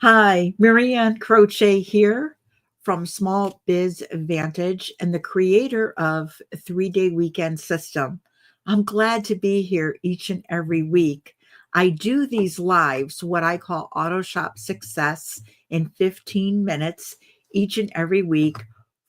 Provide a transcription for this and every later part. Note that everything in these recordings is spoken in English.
Hi, Marianne Croce here from Small Biz Advantage and the creator of 3 Day Weekend System. I'm glad to be here each and every week. I do these lives, what I call Auto Shop Success, in 15 minutes each and every week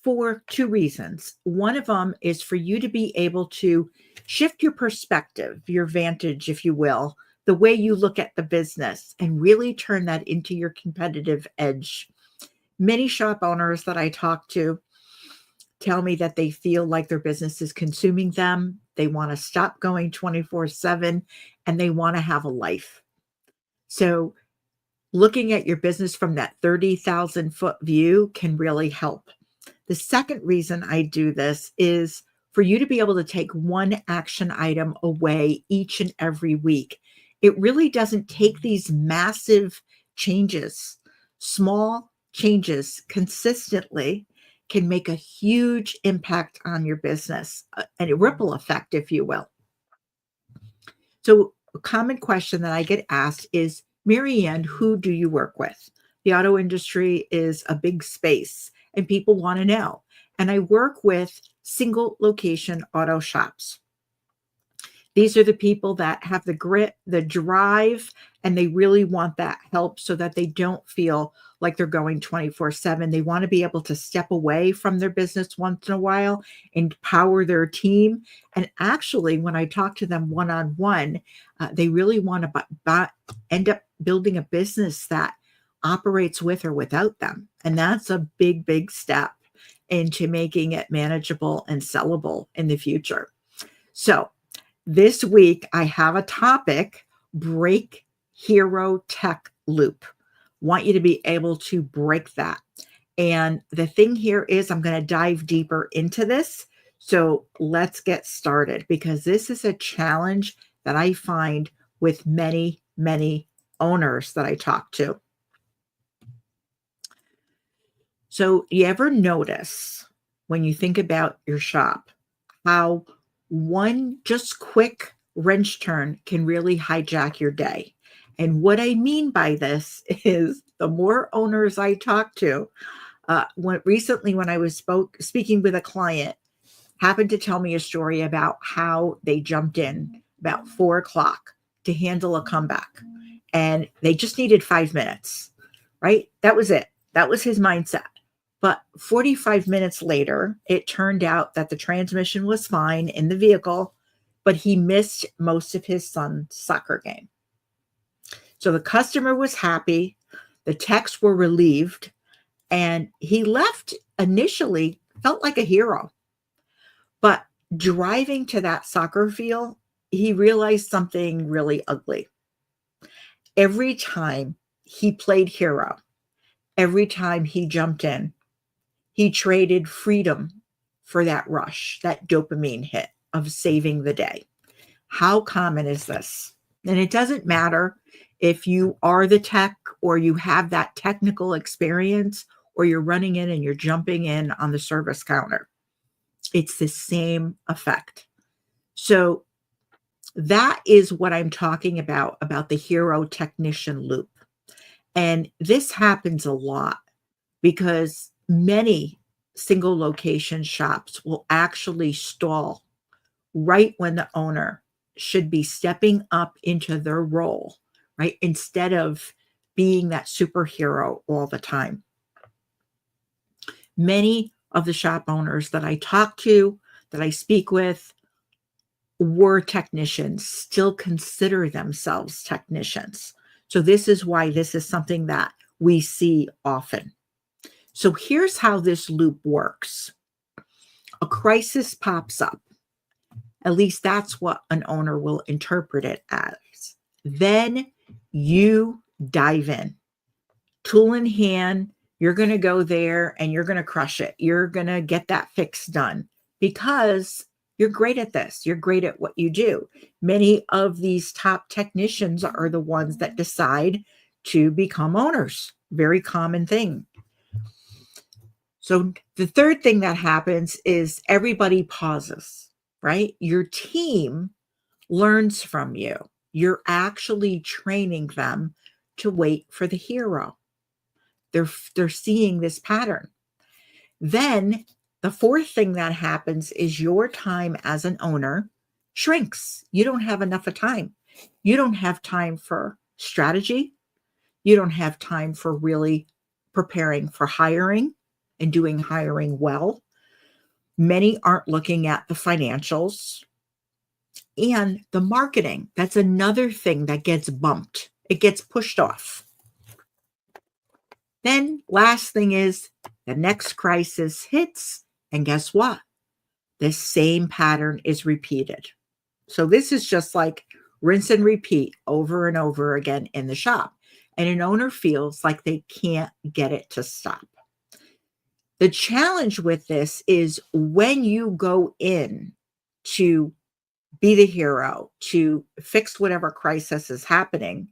for two reasons. One of them is for you to be able to shift your perspective, your vantage, if you will, the way you look at the business and really turn that into your competitive edge. Many shop owners that I talk to tell me that they feel like their business is consuming them. They want to stop going 24/7 and they want to have a life. So, looking at your business from that 30,000-foot view can really help. The second reason I do this is for you to be able to take one action item away each and every week. It really doesn't take these massive changes. Small changes consistently can make a huge impact on your business, and a ripple effect, if you will. So, a common question that I get asked is, Marianne, who do you work with? The auto industry is a big space and people want to know. And I work with single location auto shops. These are the people that have the grit, the drive, and they really want that help so that they don't feel like they're going 24/7. They want to be able to step away from their business once in a while, empower their team. And actually, when I talk to them one on one, they really want to end up building a business that operates with or without them. And that's a big, big step into making it manageable and sellable in the future. So, this week, I have a topic: break hero tech loop. Want you to be able to break that. And the thing here is, I'm going to dive deeper into this. So let's get started because this is a challenge that I find with many, many owners that I talk to. So, you ever notice when you think about your shop how one just quick wrench turn can really hijack your day? And what I mean by this is the more owners I talk to, when I was speaking with a client, happened to tell me a story about how they jumped in about 4 o'clock to handle a comeback, and they just needed 5 minutes. Right? That was it. That was his mindset. But 45 minutes later, it turned out that the transmission was fine in the vehicle, but he missed most of his son's soccer game. So the customer was happy, the techs were relieved, and he left initially, felt like a hero. But driving to that soccer field, he realized something really ugly. Every time he played hero, every time he jumped in, he traded freedom for that rush, that dopamine hit of saving the day. How common is this? And it doesn't matter if you are the tech or you have that technical experience or you're running in and you're jumping in on the service counter. It's the same effect. So that is what I'm talking about the hero technician loop. And this happens a lot because many single location shops will actually stall right when the owner should be stepping up into their role, right? Instead of being that superhero all the time. Many of the shop owners that I talk to, that I speak with, were technicians, still consider themselves technicians. So, this is why this is something that we see often. So, here's how this loop works: a crisis pops up. At least that's what an owner will interpret it as. Then you dive in, tool in hand. You're going to go there and you're going to crush it. You're going to get that fix done because you're great at this. You're great at what you do. Many of these top technicians are the ones that decide to become owners. Very common thing. So the third thing that happens is everybody pauses, right? Your team learns from you. You're actually training them to wait for the hero. They're seeing this pattern. Then the fourth thing that happens is your time as an owner shrinks. You don't have enough of time. You don't have time for strategy. You don't have time for really preparing for hiring and doing hiring well. Many aren't looking at the financials and the marketing. That's another thing that gets bumped. It gets pushed off. Then last thing is the next crisis hits, and guess what? This same pattern is repeated. So this is just like rinse and repeat over and over again in the shop. And an owner feels like they can't get it to stop. The challenge with this is when you go in to be the hero, to fix whatever crisis is happening,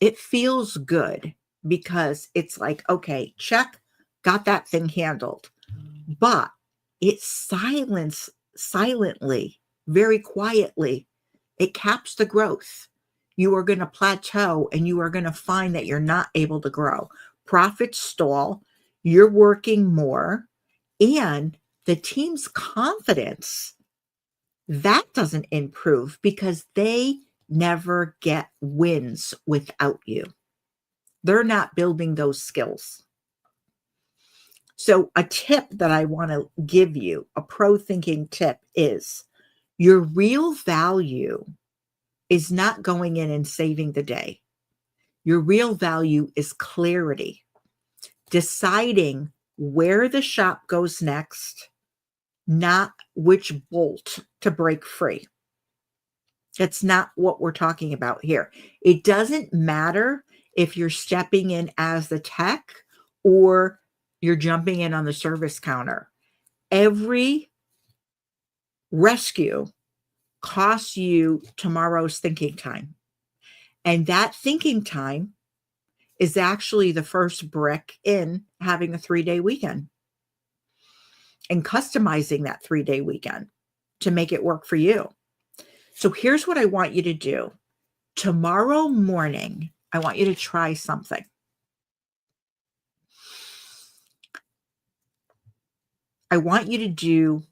it feels good because it's like, okay, check, got that thing handled. But it silently, very quietly, it caps the growth. You are going to plateau and you are going to find that you're not able to grow. Profits stall, you're working more, and the team's confidence, that doesn't improve because they never get wins without you. They're not building those skills. So a tip that I want to give you, a pro thinking tip, is your real value is not going in and saving the day. Your real value is clarity, deciding where the shop goes next, not which bolt to break free. That's not what we're talking about here. It doesn't matter if you're stepping in as the tech or you're jumping in on the service counter. Every rescue costs you tomorrow's thinking time. And that thinking time is actually the first brick in having a 3-day weekend and customizing that 3-day weekend to make it work for you. So here's what I want you to do. Tomorrow morning, I want you to try something. I want you to do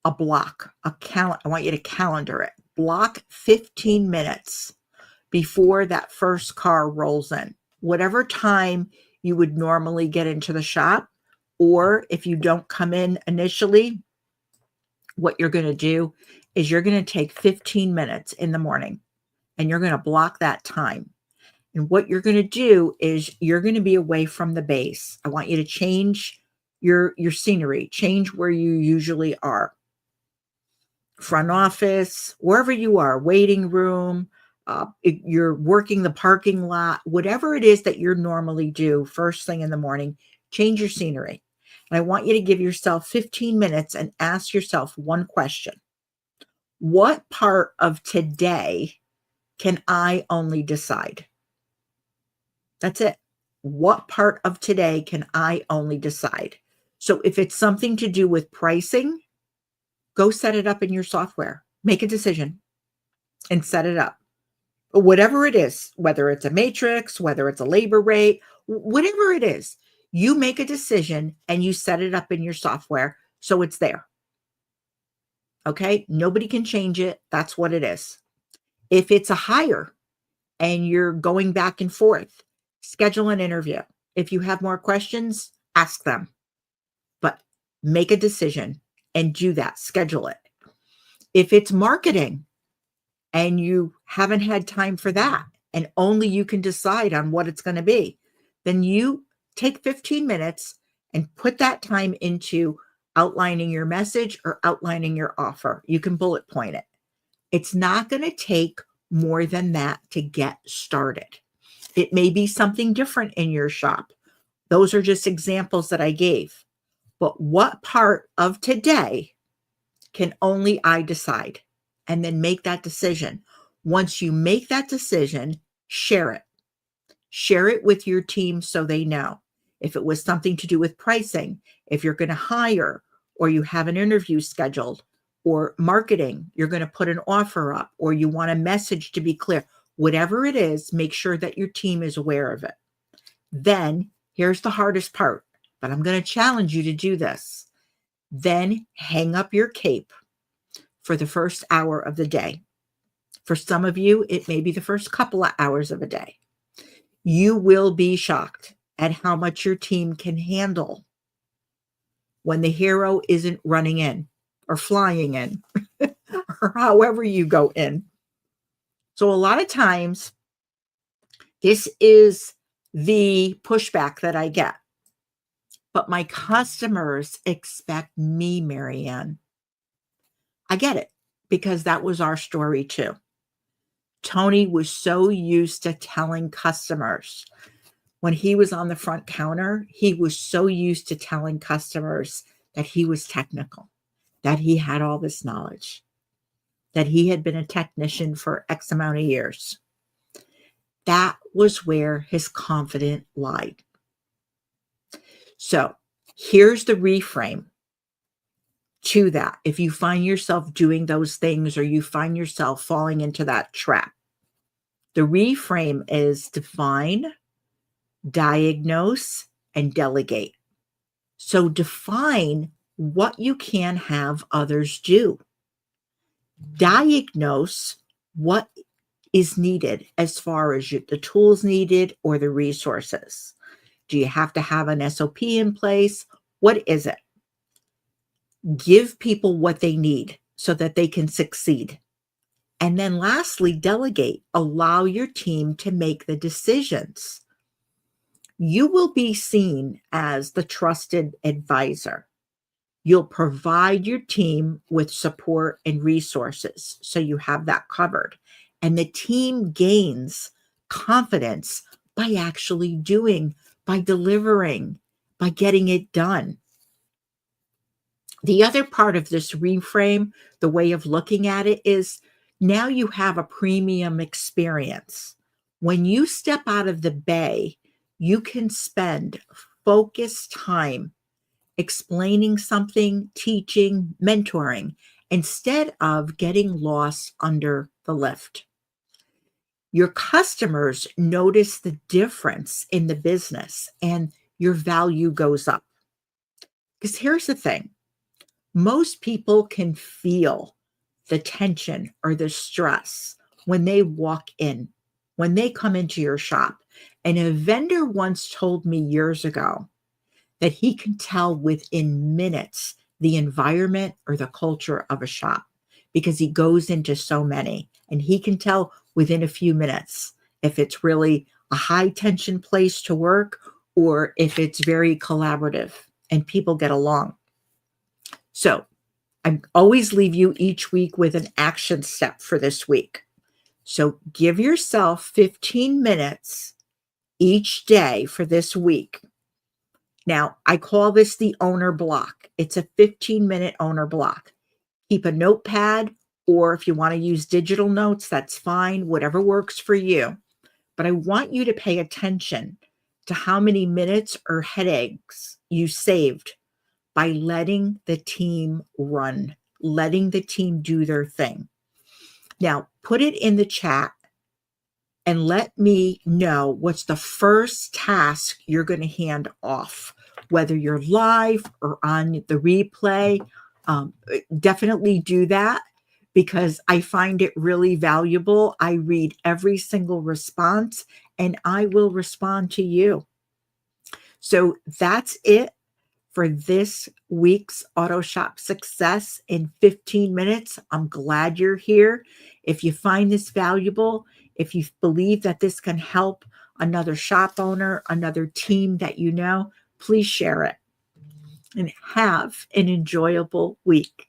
a block, I want you to calendar it. Block 15 minutes before that first car rolls in. Whatever time you would normally get into the shop, or if you don't come in initially, what you're going to do is you're going to take 15 minutes in the morning and you're going to block that time. And what you're going to do is you're going to be away from the base. I want you to change your scenery, change where you usually are. Front office, wherever you are, waiting room, you're working the parking lot, whatever it is that you normally do first thing in the morning, change your scenery. And I want you to give yourself 15 minutes and ask yourself one question. What part of today can I only decide? That's it. What part of today can I only decide? So if it's something to do with pricing, go set it up in your software. Make a decision and set it up. Whatever it is, whether it's a matrix, whether it's a labor rate, whatever it is, you make a decision and you set it up in your software so it's there. Okay? Nobody can change it. That's what it is. If it's a hire and you're going back and forth, schedule an interview. If you have more questions, ask them. But make a decision and do that. Schedule it. If it's marketing and you haven't had time for that and only you can decide on what it's going to be, then you take 15 minutes and put that time into outlining your message or outlining your offer. You can bullet point it. It's not going to take more than that to get started. It may be something different in your shop. Those are just examples that I gave. But what part of today can only I decide? And then make that decision. Once you make that decision, share it. Share it with your team so they know. If it was something to do with pricing, if you're going to hire or you have an interview scheduled, or marketing, you're going to put an offer up, or you want a message to be clear, whatever it is, make sure that your team is aware of it. Then Here's the hardest part, but I'm going to challenge you to do this. Then hang up your cape for the first hour of the day. For some of you, it may be the first couple of hours of a day. You will be shocked at how much your team can handle when the hero isn't running in or flying in or however you go in. So a lot of times, this is the pushback that I get. But my customers expect me, Marianne. I get it, because that was our story too. Tony was so used to telling customers when he was on the front counter, he was so used to telling customers that he was technical, that he had all this knowledge, that he had been a technician for X amount of years. That was where his confidence lied. So here's the reframe to that. If you find yourself doing those things or you find yourself falling into that trap, the reframe is define, diagnose, and delegate. So define what you can have others do. Diagnose what is needed as far as the tools needed or the resources. Do you have to have an SOP in place? What is it? Give people what they need so that they can succeed. And then lastly, delegate. Allow your team to make the decisions. You will be seen as the trusted advisor. You'll provide your team with support and resources so you have that covered. And the team gains confidence by actually doing, by delivering, by getting it done. The other part of this reframe, the way of looking at it, is now you have a premium experience. When you step out of the bay, you can spend focused time explaining something, teaching, mentoring, instead of getting lost under the lift. Your customers notice the difference in the business and your value goes up. Because here's the thing. Most people can feel the tension or the stress when they walk in, when they come into your shop. And a vendor once told me years ago that he can tell within minutes the environment or the culture of a shop because he goes into so many, and he can tell within a few minutes if it's really a high tension place to work or if it's very collaborative and people get along. So I always leave you each week with an action step for this week. So give yourself 15 minutes each day for this week. Now, I call this the owner block. It's a 15-minute owner block. Keep a notepad, or if you want to use digital notes, that's fine, whatever works for you. But I want you to pay attention to how many minutes or headaches you saved by letting the team run, letting the team do their thing. Now, put it in the chat and let me know what's the first task you're going to hand off, whether you're live or on the replay. Definitely do that because I find it really valuable. I read every single response and I will respond to you. So that's it for this week's Auto Shop Success in 15 minutes. I'm glad you're here. If you find this valuable, if you believe that this can help another shop owner, another team that you know, please share it and have an enjoyable week.